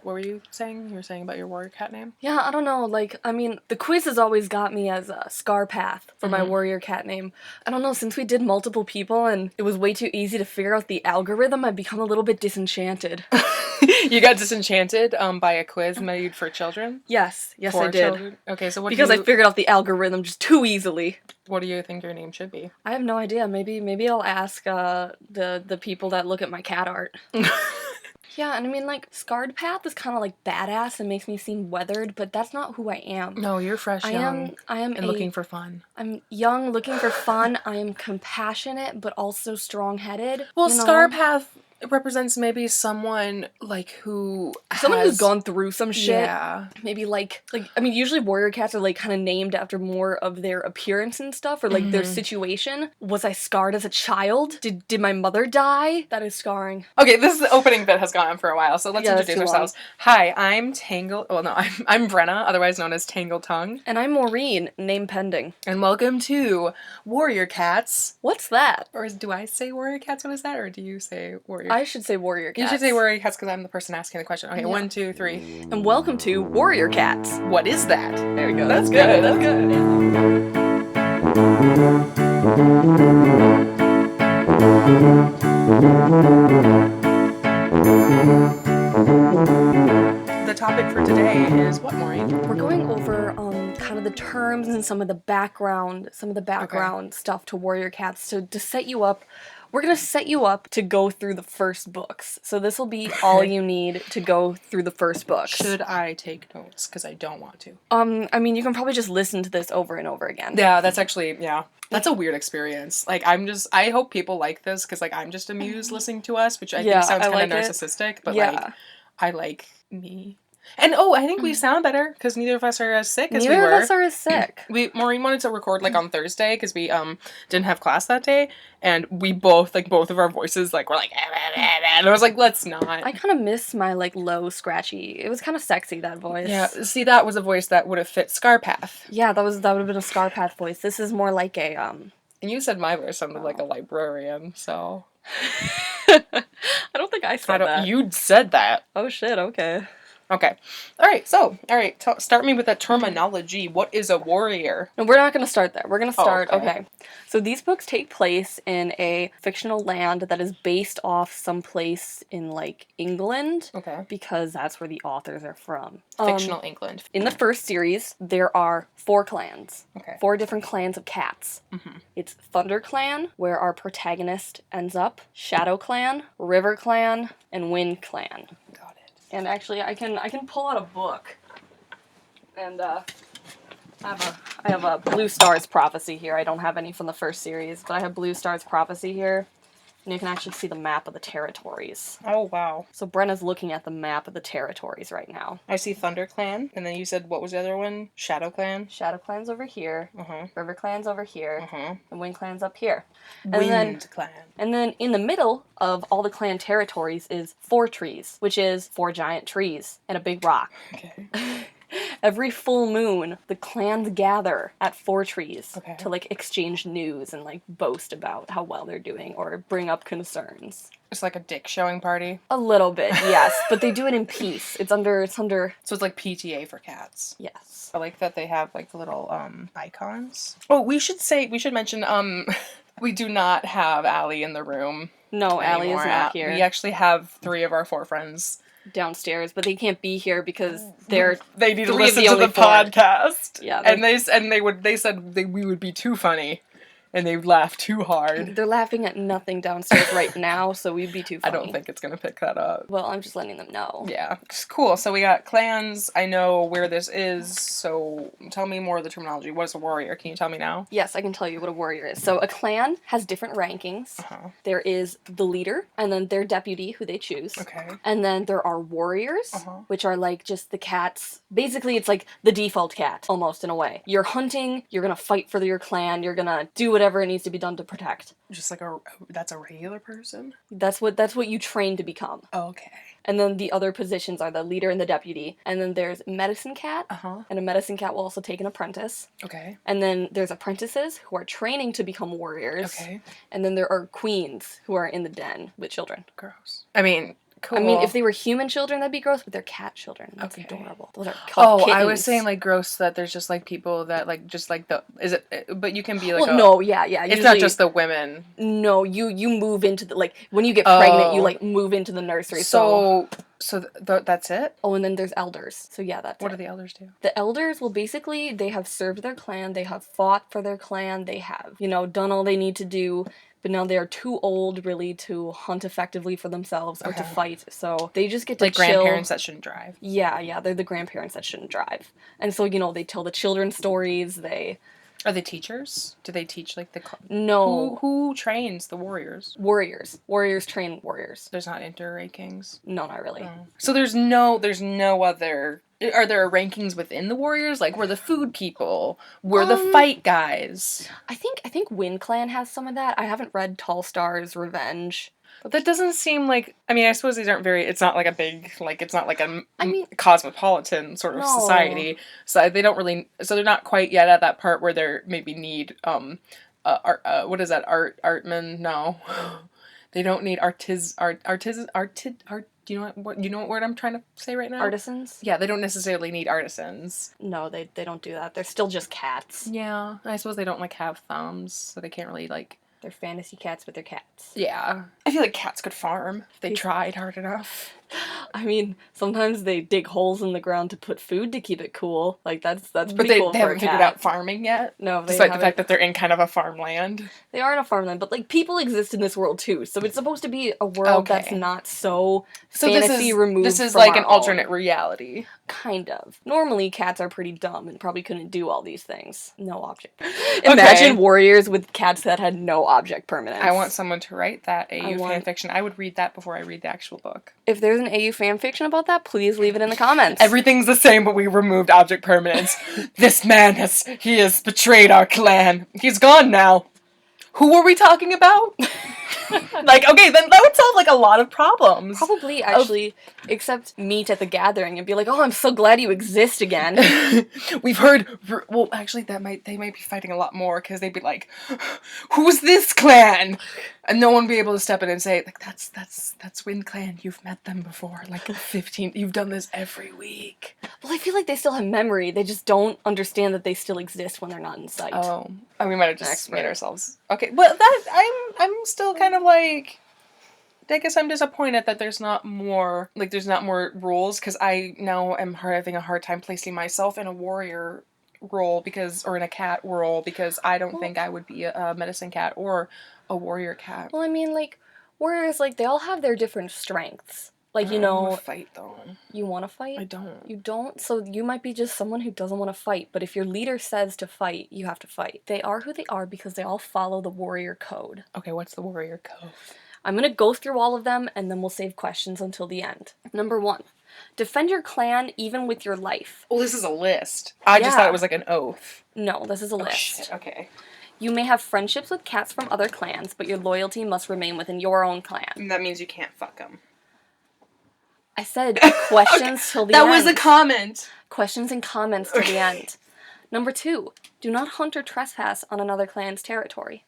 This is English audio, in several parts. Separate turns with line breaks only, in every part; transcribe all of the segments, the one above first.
What were you saying? You were saying about your warrior cat name?
Yeah, I don't know, the quiz has always got me as a Scarpath for my warrior cat name. I don't know, since we did multiple people and it was way too easy to figure out the algorithm, I've become a little bit disenchanted.
You got disenchanted by a quiz made for children?
Yes, I did.
Children? Okay, so
because I figured out the algorithm just too easily.
What do you think your name should be?
I have no idea. Maybe I'll ask the people that look at my cat art. Yeah, and I mean, Scarred Path is kind of, badass and makes me seem weathered, but that's not who I am.
No, you're fresh,
I
young,
am
and looking for fun.
I'm young, looking for fun. I am compassionate, but also strong-headed.
Well, Scarpath represents maybe someone, who
someone who's gone through some shit.
Yeah.
Maybe, I mean, usually warrior cats are, kind of named after more of their appearance and stuff, or, their situation. Was I scarred as a child? Did my mother die? That is scarring.
Okay, this opening bit has gone on for a while, so let's introduce ourselves. Hi, I'm I'm Brenna, otherwise known as Tangled Tongue.
And I'm Maureen, name pending.
And welcome to Warrior Cats.
What's that?
Or do I say Warrior Cats when is that, or do you say Warrior?
I should say Warrior Cats.
You should say Warrior Cats because I'm the person asking the question. Okay, 1, 2, 3.
And welcome to Warrior Cats.
What is that?
There we go.
That's good. That's good. The topic for today is what, Maureen?
We're going over kind of the terms and some of the background stuff to Warrior Cats. So to set you up, we're going to set you up to go through the first books. So this will be all you need to go through the first books.
Should I take notes? Because I don't want to.
I mean, you can probably just listen to this over and over again.
Yeah, that's actually, that's a weird experience. I hope people like this, because, I'm just amused listening to us, which I think sounds kind of narcissistic, but, I like me. And, I think we sound better, because neither of us are as sick as we were.
Neither of us are as sick.
Maureen wanted to record, on Thursday, because we, didn't have class that day, and we both, both of our voices, were like, and I was like, let's not.
I kind of miss my, low, scratchy, it was kind of sexy, that voice.
Yeah, see, that was a voice that would have fit Scarpath.
Yeah, that would have been a Scarpath voice. This is more like a,
And you said my voice sounded like a librarian, so...
I don't think I said that.
You said that.
Oh shit, okay.
Okay. Alright, start me with that terminology. What is a warrior?
No, we're not going to start there. We're going to start,
okay.
So these books take place in a fictional land that is based off someplace in, England.
Okay.
Because that's where the authors are from.
Fictional England.
In the first series, there are 4 clans.
Okay.
4 different clans of cats. Mm-hmm. It's Thunder Clan, where our protagonist ends up, Shadow Clan, River Clan, and Wind Clan.
Got it.
And actually, I can pull out a book, and I have a Blue Star's Prophecy here. I don't have any from the first series, but I have Blue Star's Prophecy here, and you can actually see the map of the territories.
Oh wow!
So Brenna's looking at the map of the territories right now.
I see Thunder Clan, and then you said what was the other one? Shadow Clan.
Shadow Clan's over here. River Clan's over here. And Wind Clan's up here.
Wind Clan.
And then in the middle of all the clan territories is 4 trees, which is 4 giant trees and a big rock.
Okay.
Every full moon, the clans gather at 4 trees to, exchange news and, boast about how well they're doing or bring up concerns.
It's like a dick showing party?
A little bit, yes. But they do it in peace. It's under...
So it's like PTA for cats.
Yes.
I like that they have, the little, icons. Oh, we should mention, we do not have Allie in the room.
No, Allie is not here.
We actually have 3 of our 4 friends
downstairs, but they can't be here because they
need to listen to the podcast.
Yeah,
and they said we would be too funny, and they laughed too hard.
They're laughing at nothing downstairs right now, so we'd be too funny.
I don't think it's gonna pick that up.
Well, I'm just letting them know.
Yeah, cool. So we got clans. I know where this is, so tell me more of the terminology. What is a warrior? Can you tell me now?
Yes, I can tell you what a warrior is. So a clan has different rankings. There is the leader, and then their deputy, who they choose.
Okay.
And then there are warriors, which are just the cats. Basically, it's like the default cat, almost, in a way. You're hunting, you're gonna fight for your clan, you're gonna do whatever it needs to be done to protect.
Just that's a regular person?
That's what you train to become.
Okay.
And then the other positions are the leader and the deputy. And then there's medicine cat. And a medicine cat will also take an apprentice.
Okay.
And then there's apprentices who are training to become warriors.
Okay.
And then there are queens who are in the den with children.
Gross. I mean, Cool.
I mean, if they were human children, that'd be gross, but they're cat children. That's adorable. Those are
kittens. I was saying, like, gross that there's just, like, people that, like, just, like, but you can be, like,
no, yeah.
It's usually, not just the women.
No, you move into the, like, when you get pregnant, you, like, move into the nursery,
that's it?
Oh, and then there's elders. So, yeah, that's
What do the elders do?
The elders, well, basically, they have served their clan, they have fought for their clan, they have, done all they need to do, but now they are too old, really, to hunt effectively for themselves or to fight, so they just get to chill.
Like grandparents that shouldn't drive.
Yeah, they're the grandparents that shouldn't drive. And so, they tell the children stories,
Are they teachers? Do they teach, like,
No.
Who trains the warriors?
Warriors. Warriors train warriors.
There's not inter-rankings?
No, not really.
Oh. So there's no other... Are there rankings within the warriors? Like, we're the food people. We're the fight guys.
I think Wind Clan has some of that. I haven't read Tall Star's Revenge.
But that doesn't seem like... I mean, I suppose these aren't very... It's not like a big... Like, it's not like a cosmopolitan sort of society. So they don't really... So they're not quite yet at that part where they maybe need... what is that? Artmen? No. They don't need do you know what word I'm trying to say right now?
Artisans?
Yeah, they don't necessarily need artisans.
No, they don't do that. They're still just cats.
Yeah. I suppose they don't, like, have thumbs, so they can't really, like...
They're fantasy cats, but they're cats.
Yeah. I feel like cats could farm if they tried hard enough.
I mean, sometimes they dig holes in the ground to put food to keep it cool. Like, that's pretty cool.
But they haven't figured out farming yet?
No, they
despite the fact that they're in kind of a farmland.
They are in a farmland, but, like, people exist in this world, too. So it's supposed to be a world that's not so fantasy removed.
This is like an alternate reality.
Kind of. Normally, cats are pretty dumb and probably couldn't do all these things. No object. Imagine warriors with cats that had no object permanence.
I want someone to write that AU fanfiction. I would read that before I read the actual book.
If there's an AU fanfiction about that, please leave it in the comments.
Everything's the same, but we removed object permanence. This man has betrayed our clan. He's gone now. Who were we talking about? Like, okay, then that would solve, like, a lot of problems.
Probably, actually, except meet at the gathering and be like, oh, I'm so glad you exist again.
We've heard... Well, actually, they might be fighting a lot more, because they'd be like, who's this clan? And no one would be able to step in and say, like, that's Wind Clan. You've met them before. Like, 15... You've done this every week.
Well, I feel like they still have memory. They just don't understand that they still exist when they're not in sight.
Oh. We might have just made ourselves... Okay, well, I'm still kind of like... I guess I'm disappointed that there's not more rules, because I now am having a hard time placing myself in a warrior role, or in a cat role, because I don't think I would be a medicine cat or a warrior cat.
Well, I mean, like, warriors, like, they all have their different strengths. Like,
I want to fight, though.
You want to fight?
I don't.
You don't? So you might be just someone who doesn't want to fight, but if your leader says to fight, you have to fight. They are who they are because they all follow the warrior code.
Okay, what's the warrior code?
I'm going to go through all of them, and then we'll save questions until the end. Number 1. Defend your clan even with your life.
Oh, this is a list. I just thought it was like an oath.
No, this is a list.
Shit. Okay.
You may have friendships with cats from other clans, but your loyalty must remain within your own clan.
And that means you can't fuck them.
I said questions till the
end. That
end.
was a comment.
Questions and comments till the end. Number 2. Do not hunt or trespass on another clan's territory.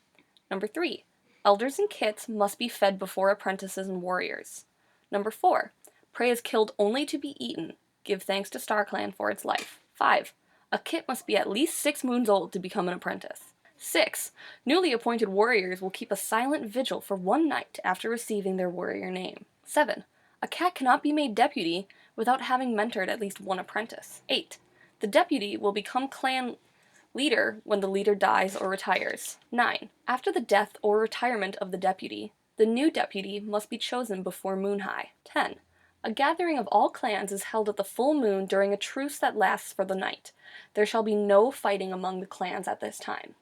Number 3. Elders and kits must be fed before apprentices and warriors. Number 4. Prey is killed only to be eaten. Give thanks to StarClan for its life. 5. A kit must be at least 6 moons old to become an apprentice. 6. Newly appointed warriors will keep a silent vigil for 1 night after receiving their warrior name. 7. A cat cannot be made deputy without having mentored at least 1 apprentice. 8. The deputy will become clan leader when the leader dies or retires. 9. After the death or retirement of the deputy, the new deputy must be chosen before moon high. 10. A gathering of all clans is held at the full moon during a truce that lasts for the night. There shall be no fighting among the clans at this time.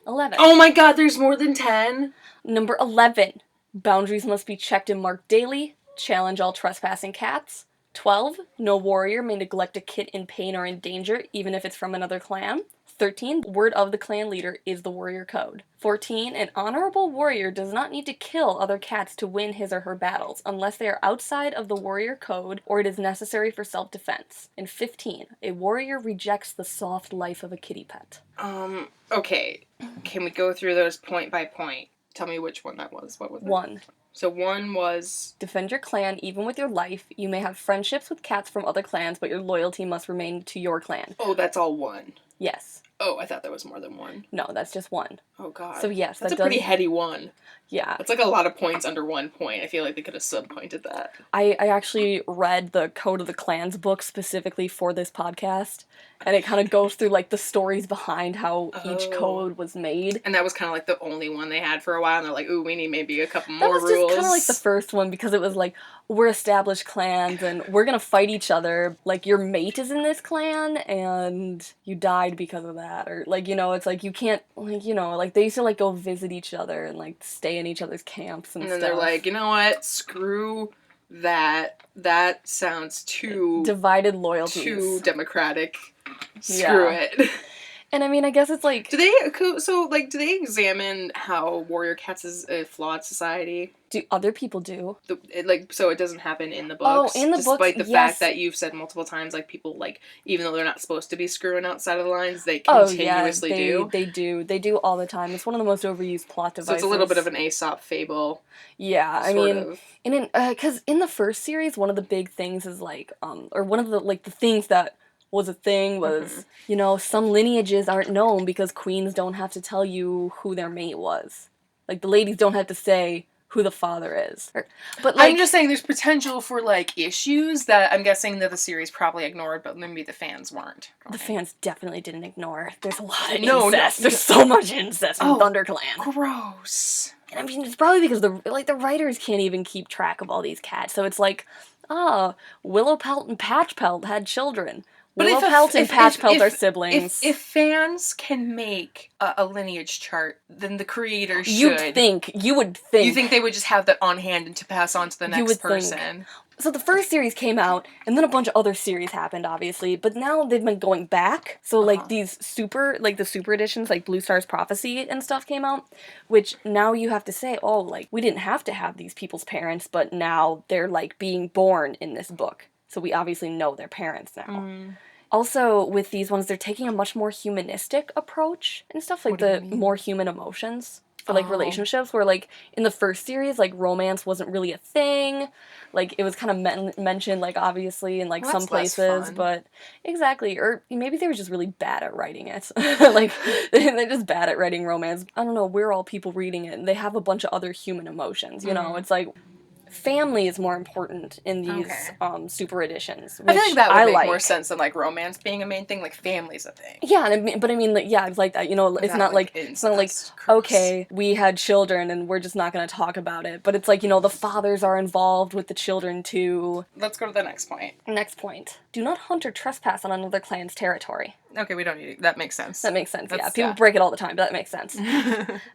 11.
Oh my god, there's more than 10?
Number 11. Boundaries must be checked and marked daily. Challenge all trespassing cats. 12. No warrior may neglect a kit in pain or in danger, even if it's from another clan. 13. Word of the clan leader is the warrior code. 14. An honorable warrior does not need to kill other cats to win his or her battles, unless they are outside of the warrior code or it is necessary for self-defense. And 15. A warrior rejects the soft life of a kitty pet.
Okay. Can we go through those point by point? Tell me which one that was. What was it?
1.
So one was...
Defend your clan even with your life. You may have friendships with cats from other clans, but your loyalty must remain to your clan.
Oh, that's all one.
Yes.
Oh, I thought there was more than one.
No, that's just one.
Oh, God.
So, yes.
That's a pretty heady one.
Yeah.
That's like a lot of points under 1 point. I feel like they could have sub-pointed that.
I actually read the Code of the Clans book specifically for this podcast, and it kind of goes through, like, the stories behind how each code was made.
And that was kind of, like, the only one they had for a while, and they're like, ooh, we need maybe a couple more rules.
That was just kind of like the first one, because it was like, we're established clans, and we're gonna fight each other. Like, your mate is in this clan, and you died because of that. Or, like, you know, it's like, you can't, like, you know, like, they used to, like, go visit each other and, like, stay in each other's camps and stuff.
And then they're like, you know what? Screw that. That sounds too...
divided loyalties.
Too democratic. Screw it.
And I mean, I guess it's like...
Do they examine how Warrior Cats is a flawed society?
Do other people do?
So it doesn't happen in the books?
Oh, in the books,
despite the fact that you've said multiple times, like, people, like, even though they're not supposed to be screwing outside of the lines, they continuously do?
They do. They do all the time. It's one of the most overused plot devices.
So it's a little bit of an Aesop fable.
Yeah, I mean... Because in the first series, one of the big things is, like, or one of the, like, the things that was a thing was, you know, some lineages aren't known because queens don't have to tell you who their mate was. Like, the ladies don't have to say who the father is. But, like...
I'm just saying there's potential for, like, issues that I'm guessing that the series probably ignored, but maybe the fans weren't.
The fans definitely didn't ignore. There's a lot of incest. There's so much incest in ThunderClan.
Gross.
And I mean, it's probably because the writers can't even keep track of all these cats. So it's like, Willowpelt and Patchpelt had children. Willowpelt and Patchpelt are siblings.
If fans can make a lineage chart, then the creators should.
You would think.
You think they would just have that on hand and to pass on to the next person.
So the first series came out, and then a bunch of other series happened, obviously, but now they've been going back. So, like, the super editions, like Blue Star's Prophecy and stuff came out, which now you have to say, oh, like, we didn't have to have these people's parents, but now they're, like, being born in this book. So we obviously know their parents now. Also, with these ones, they're taking a much more humanistic approach and stuff, like the more human emotions for, like, relationships, where, like, in the first series, like, romance wasn't really a thing. Like, it was kind of mentioned, like, obviously, in, like, some places, but... Exactly. Or maybe they were just really bad at writing it. Like, they're just bad at writing romance. I don't know, we're all people reading it, and they have a bunch of other human emotions, you know? It's like... family is more important in these super editions. Which
I feel like that would make more sense than, like, romance being a main thing. Like, family's a thing.
Yeah, but I mean, like, yeah, it's like that. You know, it's not like okay, we had children and we're just not going to talk about it. But it's like, you know, the fathers are involved with the children too.
Let's go to the next point.
Next point: do not hunt or trespass on another clan's territory.
Okay, we don't need it. That makes sense.
That makes sense, yeah. People break it all the time, but that makes sense.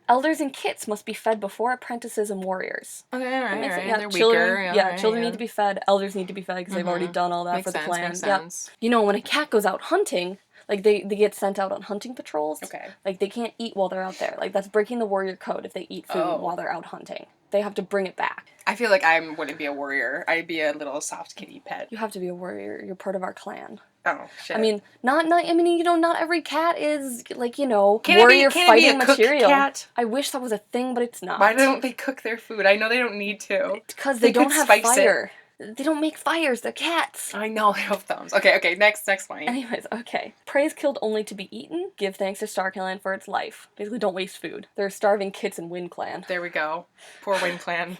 Elders and kits must be fed before apprentices and warriors.
Okay, alright.
Yeah,
They're
children,
weaker.
Children need to be fed. Elders need to be fed because they've already done all that for the clan.
Makes sense.
You know, when a cat goes out hunting, like, they get sent out on hunting patrols.
Okay.
Like, they can't eat while they're out there. Like, that's breaking the warrior code if they eat food while they're out hunting. They have to bring it back.
I feel like I wouldn't be a warrior. I'd be a little soft kitty pet.
You have to be a warrior. You're part of our clan.
Oh, shit.
I mean, you know, not every cat is, like, you know, warrior fighting material.
Cat?
I wish that was a thing, but it's not.
Why don't they cook their food? I know they don't need to.
Because they don't have fire. They don't make fires, they're cats.
I know, they have thumbs. Okay, next point.
Anyways, okay. Prey is killed only to be eaten. Give thanks to StarClan for its life. Basically, don't waste food. There are starving kits in Wind Clan.
There we go. Poor Wind Clan.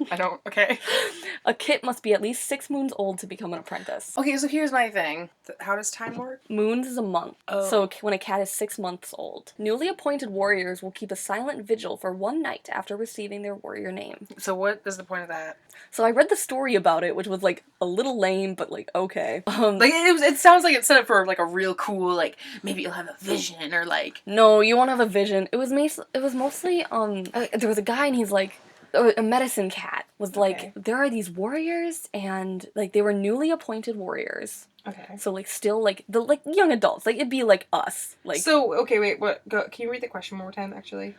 Okay.
A kit must be at least 6 moons old to become an apprentice.
Okay, so here's my thing. How does time work?
Moons is a month. So when a cat is 6 months old. Newly appointed warriors will keep a silent vigil for 1 night after receiving their warrior name.
So what is the point of that?
So I read the story about it, which was, like, a little lame, but, like, okay.
Like, it sounds like it's set up for, like, a real cool, like, maybe you'll have a vision, or, like...
No, you won't have a vision. It was mostly, there was a guy, and he's, like, a medicine cat was like, there are these warriors, and, like, they were newly appointed warriors.
Okay.
So, like, still, like, young adults. Like, it'd be, like, us. Like.
So, okay, wait, can you read the question one more time, actually?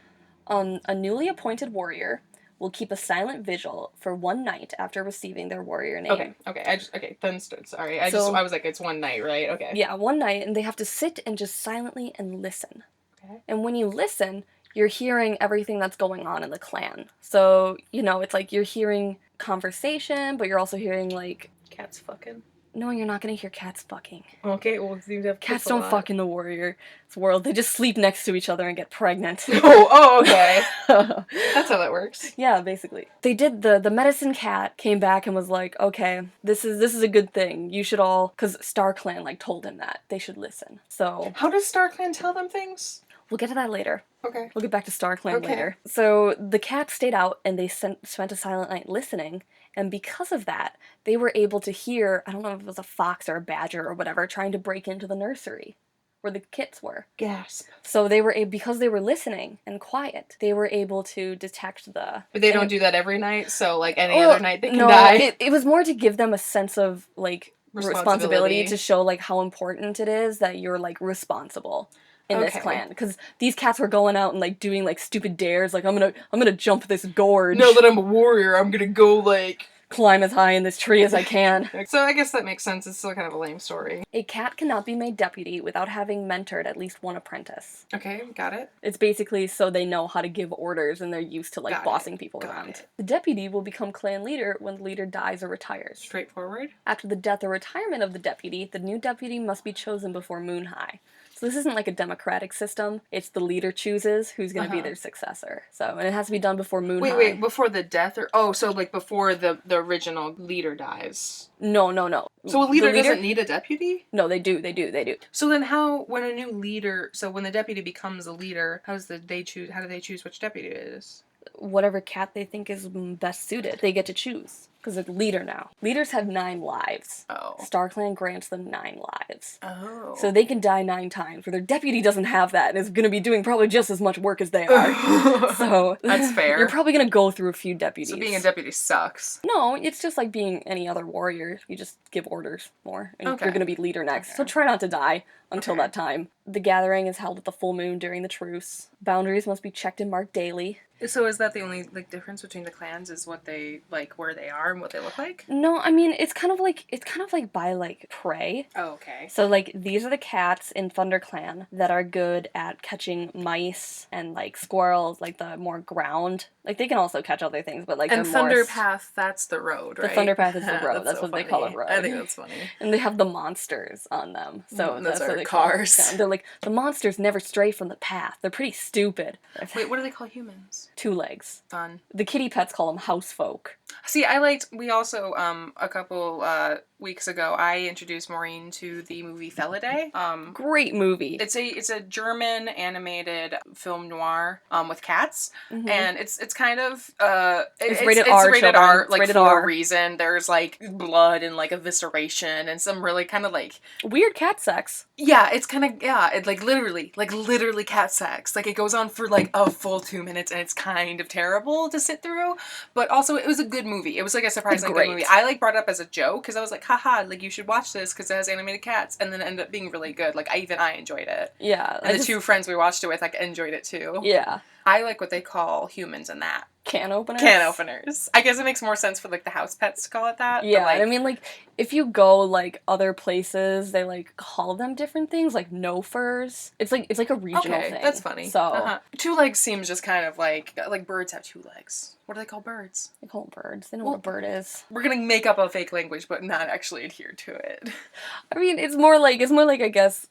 A newly appointed warrior will keep a silent vigil for 1 night after receiving their warrior name.
Sorry. I was like, it's 1 night, right? Okay.
Yeah, 1 night, and they have to sit and just silently and listen. Okay. And when you listen, you're hearing everything that's going on in the clan. So, you know, it's like you're hearing conversation, but you're also hearing, like...
Cats fucking?
No, you're not gonna hear cats fucking.
Okay, well, you have
cats don't fuck in the Warrior world. They just sleep next to each other and get pregnant.
Oh, okay. That's how that works.
Yeah, basically. They did the medicine cat came back and was like, okay, this is a good thing. You should all, because StarClan like told him that they should listen. So
how does StarClan tell them things?
We'll get to that later.
Okay.
We'll get back to StarClan later. So the cats stayed out and they spent a silent night listening. And because of that, they were able to hear, I don't know if it was a fox or a badger or whatever, trying to break into the nursery where the kits were.
Gasp.
So they were because they were listening and quiet, they were able to detect the...
But they don't do that every night, so like any other night they can die?
It was more to give them a sense of, like, responsibility to show, like, how important it is that you're, like, responsible in this clan, because these cats were going out and like doing like stupid dares, like I'm gonna jump this gorge.
Now that I'm a warrior, I'm gonna go like
climb as high in this tree as I can.
So I guess that makes sense. It's still kind of a lame story.
A cat cannot be made deputy without having mentored at least one apprentice.
Okay, got it.
It's basically so they know how to give orders and they're used to like bossing people around. The deputy will become clan leader when the leader dies or retires.
Straightforward.
After the death or retirement of the deputy new deputy must be chosen before moon high. So this isn't like a democratic system. It's the leader chooses who's going to be their successor. So, and it has to be done before moon high.
Wait, before the death or... Oh, so like before the original leader dies.
No.
So a leader doesn't need a deputy?
No, they do.
So then how, when a new leader... So when the deputy becomes a leader, how do they choose which deputy it is?
Whatever cat they think is best suited, they get to choose. Because they're the leader now. Leaders have 9 lives. Oh. StarClan grants them 9 lives.
Oh.
So they can die 9 times, where their deputy doesn't have that and is going to be doing probably just as much work as they are. So
that's fair.
You're probably going to go through a few deputies.
So being a deputy sucks.
No, it's just like being any other warrior. You just give orders more. And you're going to be leader next. So try not to die until that time. The gathering is held at the full moon during the truce. Boundaries must be checked and marked daily.
So is that the only like difference between the clans is what they like, where they are and what they look like?
No, I mean it's kind of like by like prey.
Oh, okay.
So like these are the cats in ThunderClan that are good at catching mice and like squirrels, like the more ground. Like they can also catch other things, but like
and Thunderpath, that's the road, right?
The Thunderpath is the road. That's so what they call it, road.
I think that's funny.
And they have the monsters on them, so
that's
what
our
they
cars.
Call them. They're like the monsters never stray from the path. They're pretty stupid.
Wait, what do they call humans?
2 legs.
Fun.
The kitty pets call them house folk.
See, we also, a couple weeks ago, I introduced Maureen to the movie Felidae.
Great movie.
It's a German animated film noir, with cats. Mm-hmm. And it's kind of, it's rated R. It's rated R, like, rated for a reason. There's, like, blood and, like, evisceration and some really kind of, like...
weird cat sex.
Yeah, it's kind of, it's, like, literally cat sex. Like, it goes on for, like, a full 2 minutes, and it's kind of terrible to sit through. But also, it was a good movie. It was, like, a surprisingly good movie. I, like, brought it up as a joke, because I was like, haha, like, you should watch this, because it has animated cats, and then it ended up being really good. Like, I enjoyed it. Yeah. And the 2 friends we watched it with, like, enjoyed it, too. Yeah. I like what they call humans in that.
Can openers?
Can openers. I guess it makes more sense for, like, the house pets to call it that.
Yeah,
like,
I mean, like, if you go, like, other places, they, like, call them different things, like no-furs. It's like a regional thing.
That's funny.
So...
2 legs seems just kind of like birds have 2 legs. What do they call birds?
They call them birds. They know what a bird is.
We're gonna make up a fake language, but not actually adhere to it.
I mean, it's more like, I guess...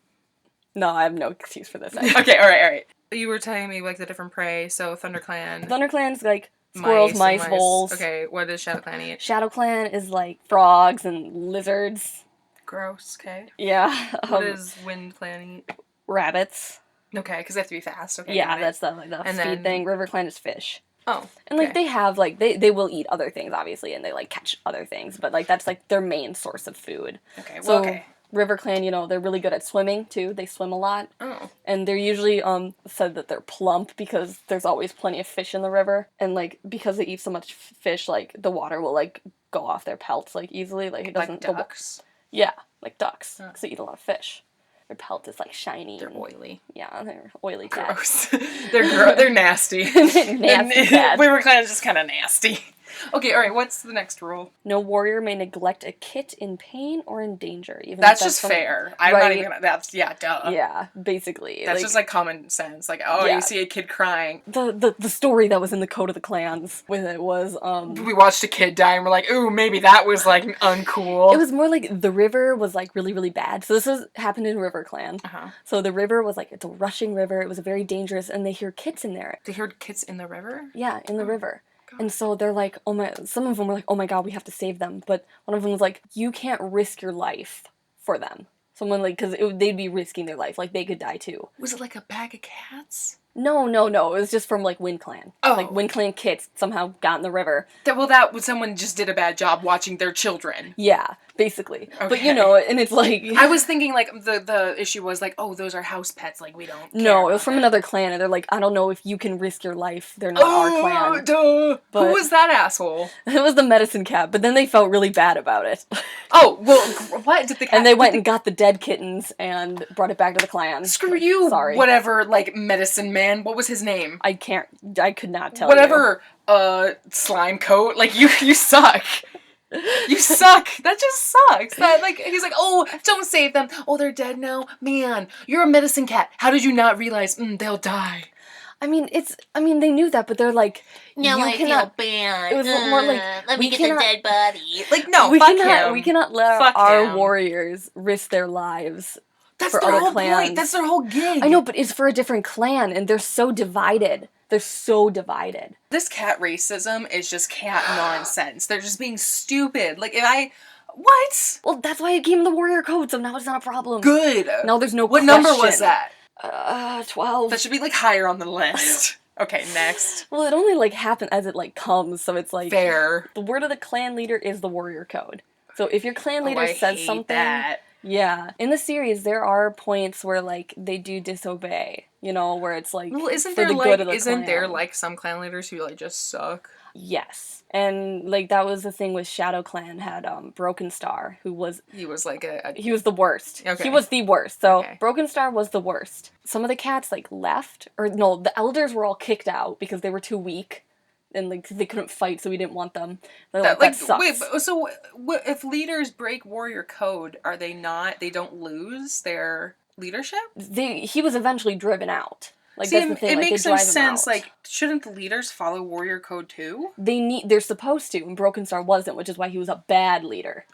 No, I have no excuse for this.
Okay, alright. You were telling me, like, the different prey, so ThunderClan.
ThunderClan's, like, squirrels, mice, voles.
Okay, what does ShadowClan eat?
ShadowClan is, like, frogs and lizards.
Gross, okay.
Yeah.
What does WindClan eat?
Rabbits.
Okay, because they have to be fast. Okay,
yeah, that's the speed thing. RiverClan is fish.
Oh.
And, like, they have, like, they will eat other things, obviously, and they, like, catch other things, but, like, that's, like, their main source of food.
Okay, well, okay.
RiverClan, you know, they're really good at swimming, too. They swim a lot.
Oh.
And they're usually, said that they're plump because there's always plenty of fish in the river. And, like, because they eat so much fish, like, the water will, like, go off their pelts, like, easily. Like, it doesn't...
Like ducks?
Yeah, like ducks. Because they eat a lot of fish. Their pelt is, like, shiny.
They're oily.
Yeah, they're oily cats.
Gross. They're nasty.
Nasty cats.
RiverClan is just kind of nasty. Okay, alright, what's the next rule?
No warrior may neglect a kit in pain or in danger.
Even that's just fair. I'm not even gonna, that's, duh.
Yeah, basically.
That's just, common sense. You see a kid crying.
The story that was in the Code of the Clans with it was,
we watched a kid die and we're like, ooh, maybe that was, uncool.
It was more like the river was, really, really bad. So this happened in River Clan.
Uh-huh.
So the river was, it's a rushing river. It was very dangerous, and they hear kits in there.
They heard kits in the river?
Yeah, in the river. God. And so they're like, some of them were like, oh my god, we have to save them. But one of them was like, you can't risk your life for them. Someone, because they'd be risking their life. They could die too.
Was it a bag of cats?
No. It was just from, Wind Clan.
Oh.
Wind Clan kits somehow got in the river.
Someone just did a bad job watching their children.
Yeah, basically. Okay. But, and it's I
was thinking, the issue was, those are house pets, we don't care.
No, it was from another clan, and they're like, I don't know if you can risk your life. They're not our clan.
Duh. Who was that asshole?
It was the medicine cat, but then they felt really bad about it.
Oh, well, what? Did the cat...
And they went and got the dead kittens and brought it back to the clan.
Screw you.
Sorry.
Whatever, medicine man. What was his name?
I could not tell
Whatever, slime coat. You suck. You suck. That just sucks. He's like, oh, don't save them. Oh, they're dead now. Man, you're a medicine cat. How did you not realize they'll die?
I mean, they knew that, but they're like,
no, I feel bad.
It was more
let me get the dead body.
No,
we
fuck
cannot,
him.
We cannot let our warriors risk their lives.
That's
for
their
other
whole
clans.
point. That's their whole gig.
I know, but it's for a different clan, and they're so divided.
This cat racism is just cat nonsense. They're just being stupid. What?
Well, that's why it came in the Warrior Code, so now it's not a problem.
Good.
Now there's no
What
question.
number was that?
12.
That should be, higher on the list. Okay, next.
Well, it only, happens as it, comes, so it's,
fair.
The word of the clan leader is the Warrior Code. So if your clan leader says something...
That.
Yeah. In the series, there are points where, they do disobey. Where it's,
well, isn't
for
there,
the good of the
isn't
clan.
there, some clan leaders who, just suck?
Yes. And, that was the thing with Shadow Clan had, Broken Star, who was...
He was,
He was the worst.
Okay.
He was the worst. So,
okay.
Broken Star was the worst. Some of the cats, left. Or, no, the elders were all kicked out because they were too weak. And, they couldn't fight, so we didn't want them. That sucks.
Wait, so if leaders break Warrior Code, are they not... They don't lose their leadership?
He was eventually driven out.
See,
that's the thing.
It makes no sense. Shouldn't the leaders follow Warrior Code too?
They're supposed to, and Broken Star wasn't, which is why he was a bad leader.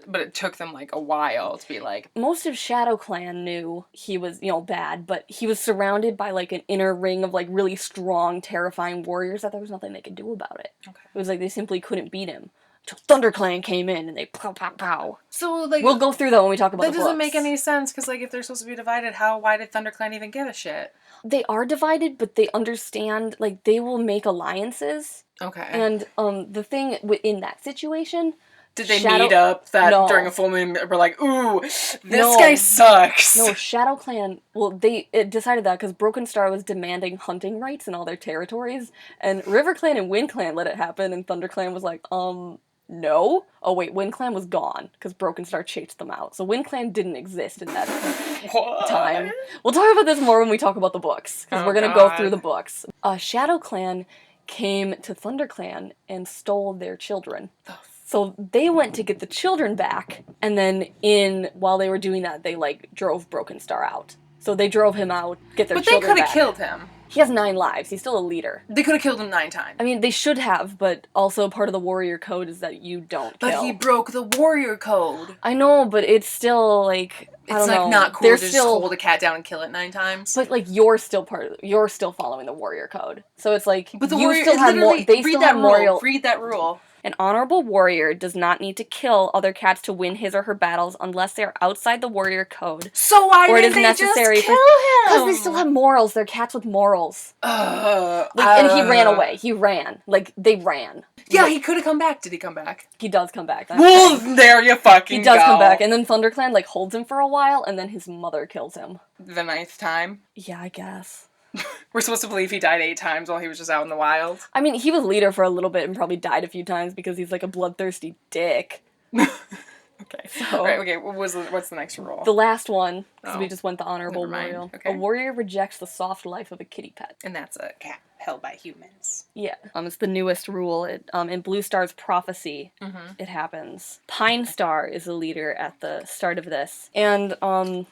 But it took them a while to be
Most of Shadow Clan knew he was, bad, but he was surrounded by an inner ring of really strong, terrifying warriors that there was nothing they could do about it.
Okay.
It was they simply couldn't beat him. Until ThunderClan came in and they pow pow pow.
So
we'll go through that when we talk about the books.
That doesn't make any sense because if they're supposed to be divided, why did ThunderClan even give a shit?
They are divided, but they understand they will make alliances.
Okay.
And the thing in that situation.
Did they meet up during a full moon? We're ooh, this guy sucks.
No, Shadow Clan. Well, it decided that because Broken Star was demanding hunting rights in all their territories, and River Clan and Wind Clan let it happen, and Thunder Clan was no. Oh wait, Wind Clan was gone because Broken Star chased them out. So Wind Clan didn't exist in that time. We'll talk about this more when we talk about the books because we're gonna go through the books. Shadow Clan came to Thunder Clan and stole their children. So they went to get the children back, and then while they were doing that, they drove Broken Star out. So they drove him out, get their children back.
But they could have killed him.
He has 9 lives. He's still a leader.
They could have killed him 9 times.
I mean, they should have, but also part of the Warrior Code is that you don't kill.
But he broke the Warrior Code.
I know, but it's still I don't know.
Not cool to just hold a cat down and kill it 9 times.
But you're still you're still following the Warrior Code. So it's
but the
you
warrior,
still have more. They still have moral.
Read that rule.
An honorable warrior does not need to kill other cats to win his or her battles unless they are outside the Warrior Code.
So why did they just kill him?
Because they still have morals. They're cats with morals. And he ran away. He ran. They ran.
Yeah, he could have come back. Did he come back?
He does come back.
Well, there you fucking go.
He does come back. And then ThunderClan, holds him for a while, and then his mother kills him.
The 9th time?
Yeah, I guess.
We're supposed to believe he died 8 times while he was just out in the wild.
I mean, he was leader for a little bit and probably died a few times because he's a bloodthirsty dick.
Okay.
So,
right, okay, what's the next rule?
The last one because we just went the honorable warrior.
Okay.
A warrior rejects the soft life of a kitty pet.
And that's a cat held by humans.
Yeah. It's the newest rule. In Blue Star's prophecy, it happens. Pine Star is the leader at the start of this. And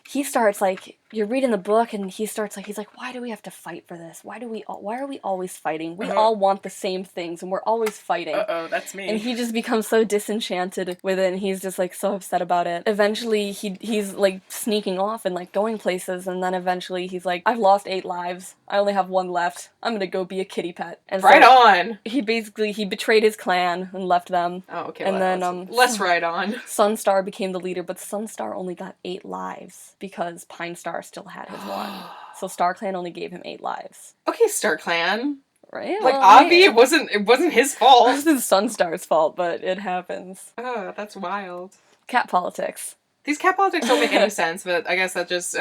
he starts, like, you're reading the book, and he starts, like, he's like, why do we have to fight for this? Why are we always fighting? We all want the same things, and we're always fighting.
Uh-oh, that's me.
And he just becomes so disenchanted with it, and he's just, like, so upset about it. Eventually, he's, like, sneaking off and, like, going places, and then eventually he's like, I've lost 8 lives. I only have 1 left. I'm gonna go be a kitty pet. And
right on!
He betrayed his clan and left them.
Oh, okay.
And then,
less right on.
Sunstar became the leader, but Sunstar only got 8 lives, because Pine Star still had his 1. So StarClan only gave him 8 lives.
Okay, StarClan.
Right?
Like, Avi, it wasn't his fault.
It wasn't Sunstar's fault, but it happens.
Oh, that's wild.
Cat politics.
These cat politics don't make any sense, but I guess that just,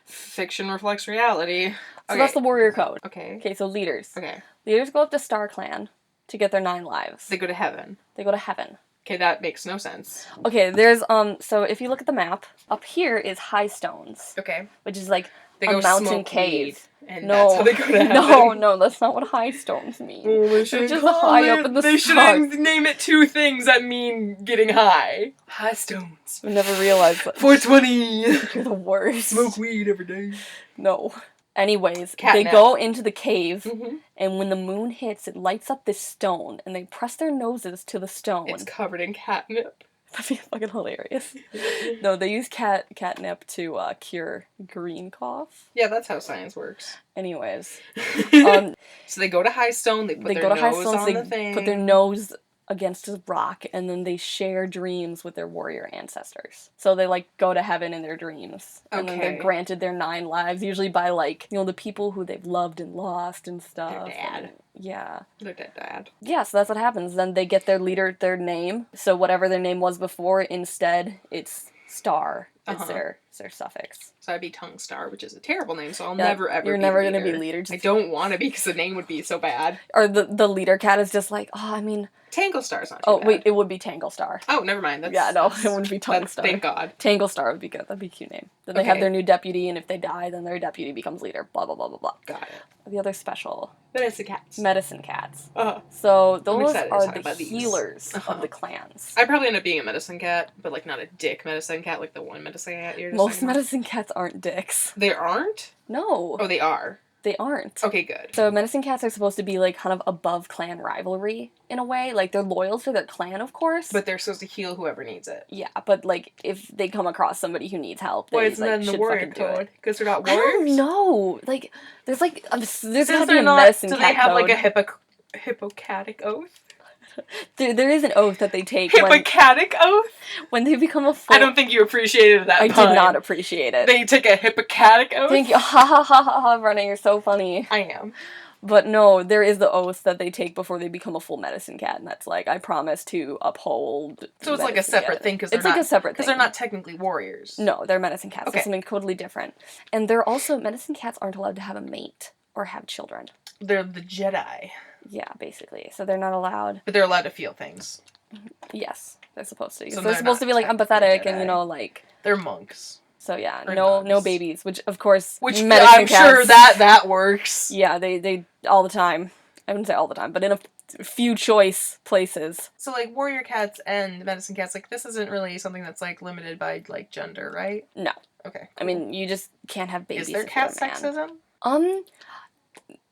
fiction reflects reality.
So that's the Warrior Code.
Okay.
Okay, so leaders.
Okay.
Leaders go up to StarClan to get their 9 lives.
They go to heaven.
They go to heaven.
Okay, that makes no sense.
Okay, there's, so if you look at the map, up here is High Stones.
Okay.
Which is like
They
a
go
mountain cave.
And that's how they go to heaven.
No, that's not what High Stones mean.
Well, they
They're just high up in the
They
stars.
shouldn't name it 2 things that mean getting high. High stones.
I never realized that.
420.
You're the worst.
Smoke weed every day.
No. Anyways,
Catnip.
they go into the cave, and when the moon hits, it lights up this stone, and they press their noses to the stone.
It's covered in catnip.
That'd be fucking hilarious. No, they use catnip to cure green cough.
Yeah, that's how science works.
Anyways.
So they go to High Stone, they put their nose on the thing.
Put their nose against a rock, and then they share dreams with their warrior ancestors. So they, like, go to heaven in their dreams. And then they're granted their 9 lives, usually by, like, the people who they've loved and lost and stuff.
Their dad.
And, yeah.
Their dead dad.
Yeah, so that's what happens. Then they get their leader, their name. So whatever their name was before, instead, it's Star. It's their suffix.
So I'd be Tongue Star, which is a terrible name, so I'll never ever
You're
be
never
leader.
gonna be leader.
I don't want to be, because the name would be so bad.
Or the leader cat is just like,
Tangle Star's not too bad.
wait, it would be Tangle Star.
Oh, never mind.
It wouldn't be Tongue Star.
Thank God.
Tangle Star would be good. That'd be a cute name. Then they have their new deputy, and if they die, then their deputy becomes leader. Blah, blah, blah, blah, blah.
Got it.
The other special.
Medicine cats.
So those are the healers of the clans.
I'd probably end up being a medicine cat, but, like, not a dick medicine cat, like the one medicine cat you're just
Most medicine cats aren't dicks.
They aren't?
No.
Oh, they are?
They aren't.
Okay, good.
So medicine cats are supposed to be, like, kind of above clan rivalry, in a way. Like, they're loyal to their clan, of course.
But they're supposed to heal whoever needs it.
Yeah, but, like, if they come across somebody who needs help, they,
Why isn't that in the Warrior Code? Because they're not warriors?
I don't know. Like, there's gotta be a medicine cat
do they have,
code.
like, a HippoCATic oath?
There is an oath that they take
HippoCATic oath?
when they become a full...
I don't think you appreciated that
I
pun.
did not appreciate it.
They take a HippoCATic oath?
Thank you. Ha ha ha ha ha, Brenna, you're so funny.
I am.
But no, there is the oath that they take before they become a full medicine cat, and that's like, I promise to uphold...
So it's like a separate thing, because
like a separate thing.
Because they're not technically warriors.
No, they're medicine cats.
Okay.
It's something totally different. And they're also... Medicine cats aren't allowed to have a mate or have children.
They're the Jedi.
Yeah, basically. So they're not allowed...
But they're allowed to feel things.
Yes, they're supposed to.
So
they're supposed to be, like, empathetic
Jedi.
and, like...
They're monks.
So yeah,
Or
no
nuns.
babies, which of course
Which
medicine
I'm sure
cats,
that works.
Yeah, they all the time. I wouldn't say all the time, but in a few choice places.
So, like, warrior cats and medicine cats, like, this isn't really something that's, like, limited by, like, gender, right?
No.
Okay. Cool.
I mean, you just can't have babies.
Is there
if you're
cat
a man.
sexism?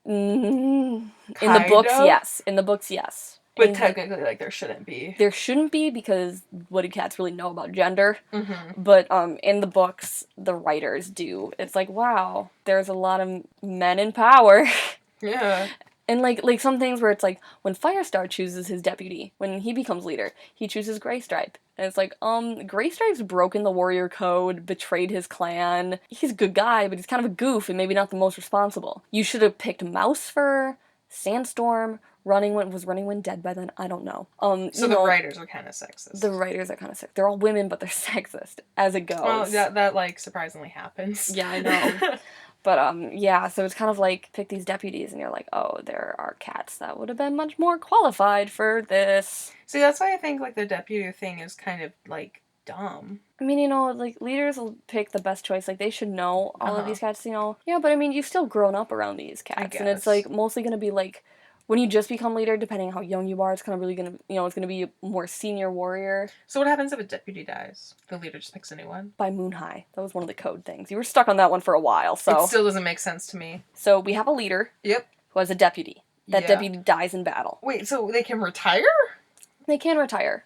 In the books, yes. In the books, yes.
But technically, like, there shouldn't be.
There shouldn't be, because what do cats really know about gender?
Mm-hmm.
But in the books, the writers do. It's like, wow, there's a lot of men in power.
Yeah.
And, like, some things where it's like, when Firestar chooses his deputy, when he becomes leader, he chooses Greystripe. And it's like, Greystripe's broken the warrior code, betrayed his clan. He's a good guy, but he's kind of a goof and maybe not the most responsible. You should have picked Mousefur, Sandstorm, Running Wind dead by then? I don't know.
So the writers are kind of sexist.
The writers are kind of sexist. They're all women, but they're sexist, as it goes.
Well, that like, surprisingly happens.
Yeah, I know. But, yeah, so it's kind of like, pick these deputies, and you're like, oh, there are cats that would have been much more qualified for this.
See, that's why I think, like, the deputy thing is kind of, like, dumb.
I mean, like, leaders will pick the best choice. Like, they should know all of these cats, Yeah, but I mean, you've still grown up around these cats.
I guess.
And it's, like, mostly going to be, like, when you just become leader, depending on how young you are, it's kind of really going to, it's going to be a more senior warrior.
So what happens if a deputy dies? The leader just picks a new one?
By moon high. That was one of the code things. You were stuck on that one for a while, so.
It still doesn't make sense to me.
So we have a leader.
Yep.
Who has a deputy. That deputy dies in battle.
Wait, so they can retire?
They can retire.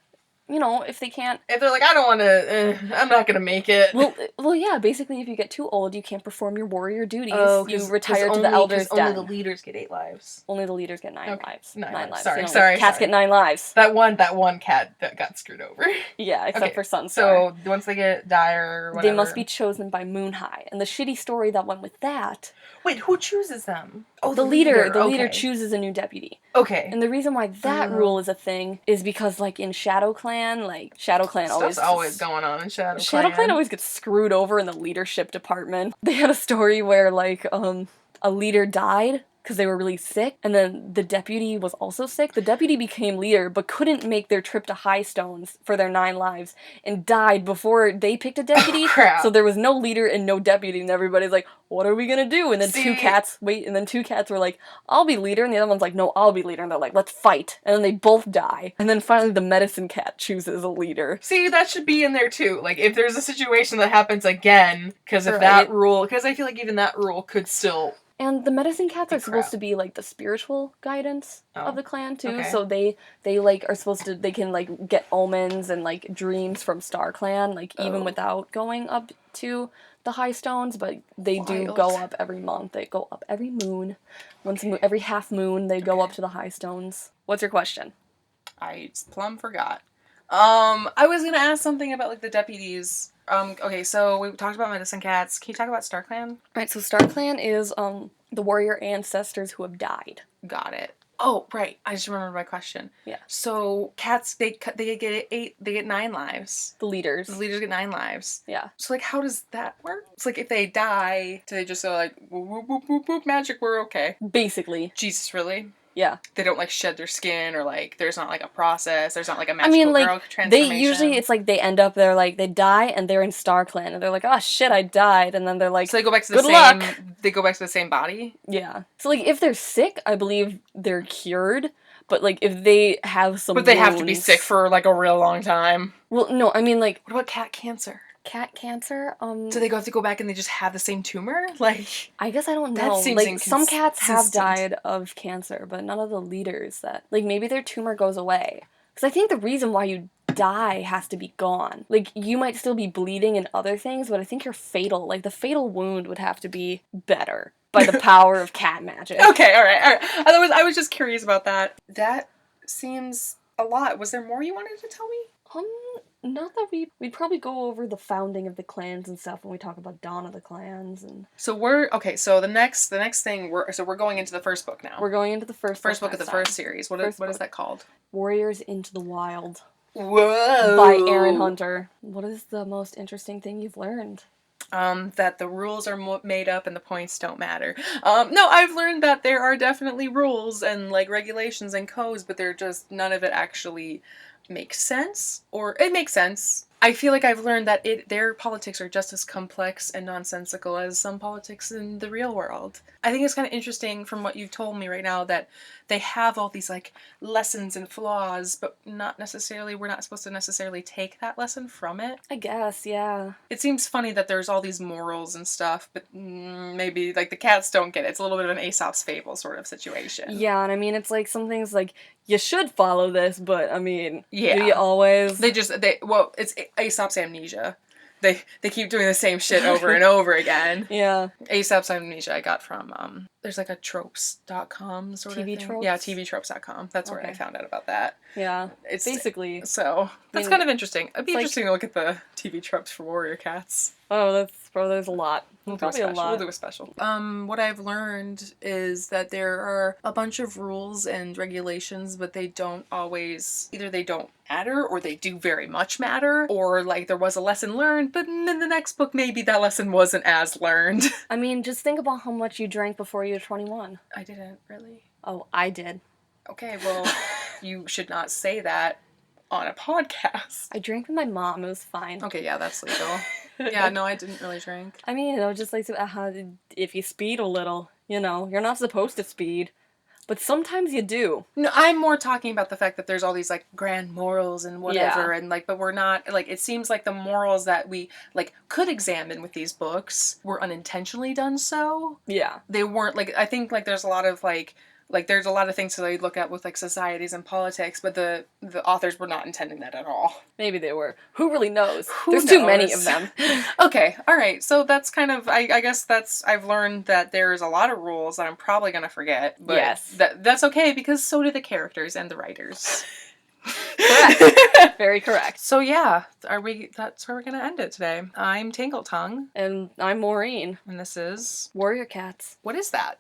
If they can't...
If they're like, I don't want to... I'm not going to make it.
Well, yeah, basically, if you get too old, you can't perform your warrior duties.
Oh,
you retire to the elder's den.
Only the leaders get 8 lives.
Only the leaders get 9 lives.
9 lives.
Sorry. Cats get 9 lives.
That one cat that got screwed over.
Yeah, except for Sunstar.
So, once they die or whatever...
They must be chosen by Moon High. And the shitty story that went with that...
Wait, who chooses them?
Oh, the leader. The leader chooses a new deputy.
Okay.
And the reason why that rule is a thing is because, like, in Shadow Clan,
Stuff's always going on in Shadow Clan.
Shadow Clan always gets screwed over in the leadership department. They had a story where, like, a leader died because they were really sick, and then the deputy was also sick. The deputy became leader, but couldn't make their trip to High Stones for their 9 lives, and died before they picked a deputy.
Oh, crap.
So there was no leader and no deputy, and everybody's like, what are we gonna do? And then two cats were like, I'll be leader, and the other one's like, no, I'll be leader, and they're like, let's fight. And then they both die. And then finally the medicine cat chooses a leader.
See, that should be in there too. Like, if there's a situation that happens again, because if that rule, because I feel like even that rule could still...
And the medicine cats are supposed to be, like, the spiritual guidance of the clan, too.
Okay.
So they like, are supposed to, they can, like, get omens and, like, dreams from Star Clan, like, even without going up to the High Stones. But they do go up every month. They go up every moon. Every half moon, they go up to the High Stones. What's your question?
I plumb forgot. I was gonna ask something about, like, the deputies. Okay, so we talked about medicine cats. Can you talk about Star Clan?
Right, so Star Clan is, the warrior ancestors who have died.
Got it. Oh, right. I just remembered my question.
Yeah.
So cats, they get 9 lives.
The leaders.
The leaders get 9 lives.
Yeah.
So, like, how does that work? It's like, if they die, do they just go like, whoop, whoop, whoop, whoop, whoop, magic, we're okay?
Basically.
Jesus, really?
Yeah.
They don't, like, shed their skin, or, like, there's not, like, a process, there's not, like, a magical girl transformation.
They usually, it's like, they end up, they die, and they're in Star Clan, and they're like, oh, shit, I died, and then they're like,
so they go back to they go back to the same body?
Yeah. So, like, if they're sick, I believe they're cured, but, like, if they have some
But they have to be sick for, like, a real long time.
Well, no, I mean, like...
What about cat cancer?
Cat cancer?
Do they have to go back and they just have the same tumor? Like...
I guess I don't know.
That seems
like, some cats have died of cancer, but none of the leaders that... Like, maybe their tumor goes away. Because I think the reason why you die has to be gone. Like, you might still be bleeding and other things, but I think you're fatal. Like, the fatal wound would have to be better by the power of cat magic.
Okay, alright. Otherwise, I was just curious about that. That seems a lot. Was there more you wanted to tell me?
Not that we'd probably go over the founding of the clans and stuff when we talk about Dawn of the Clans and... So
so the next thing, we're going into the first book now.
We're going into the first
book of the first series. What is that called?
Warriors into the Wild.
Whoa!
By Aaron Hunter. What is the most interesting thing you've learned?
That the rules are made up and the points don't matter. No, I've learned that there are definitely rules and, like, regulations and codes, but they're just, none of it actually makes sense, or it makes sense. I feel like I've learned that their politics are just as complex and nonsensical as some politics in the real world. I think it's kind of interesting from what you've told me right now that they have all these, like, lessons and flaws, but we're not supposed to necessarily take that lesson from it.
I guess, yeah.
It seems funny that there's all these morals and stuff, but maybe, like, the cats don't get it. It's a little bit of an Aesop's fable sort of situation.
Yeah, and I mean, it's like some things like, you should follow this, but, I mean,
yeah.
Do you always?
It's Aesop's amnesia. They keep doing the same shit over and over again.
Yeah.
Aesop's amnesia I got from, there's like a tropes.com sort of thing.
TV Tropes?
Yeah, tvtropes.com. That's where I found out about that.
Yeah, it's basically.
So, that's kind of interesting. It'd be interesting to look at the TV tropes for Warrior Cats.
Oh, there's a lot.
We'll do a special. What I've learned is that there are a bunch of rules and regulations, but they don't always, either they don't matter, or they do very much matter, or, like, there was a lesson learned, but in the next book maybe that lesson wasn't as learned.
I mean, just think about how much you drank before you were 21.
I didn't, really.
Oh, I did.
Okay, well, you should not say that. on a podcast.
I drank with my mom. It was fine.
Okay, yeah, that's legal. Yeah, no, I didn't really drink.
I mean, just like if you speed a little, you're not supposed to speed. But sometimes you do.
No, I'm more talking about the fact that there's all these, like, grand morals and whatever, and, like, but we're not, like, it seems like the morals that we, like, could examine with these books were unintentionally done so.
Yeah.
They weren't, like, I think, like, there's a lot of, like, there's a lot of things that I look at with, like, societies and politics, but the authors were not intending that at all.
Maybe they were. Who really knows? There's too many of them.
Okay, alright, so that's kind of, I guess I've learned that there's a lot of rules that I'm probably gonna forget, but
yes.
That's okay, because so do the characters and the writers.
Correct. Very correct.
So yeah, that's where we're gonna end it today. I'm Tangle Tongue.
And I'm Maureen.
And this is...
Warrior Cats.
What is that?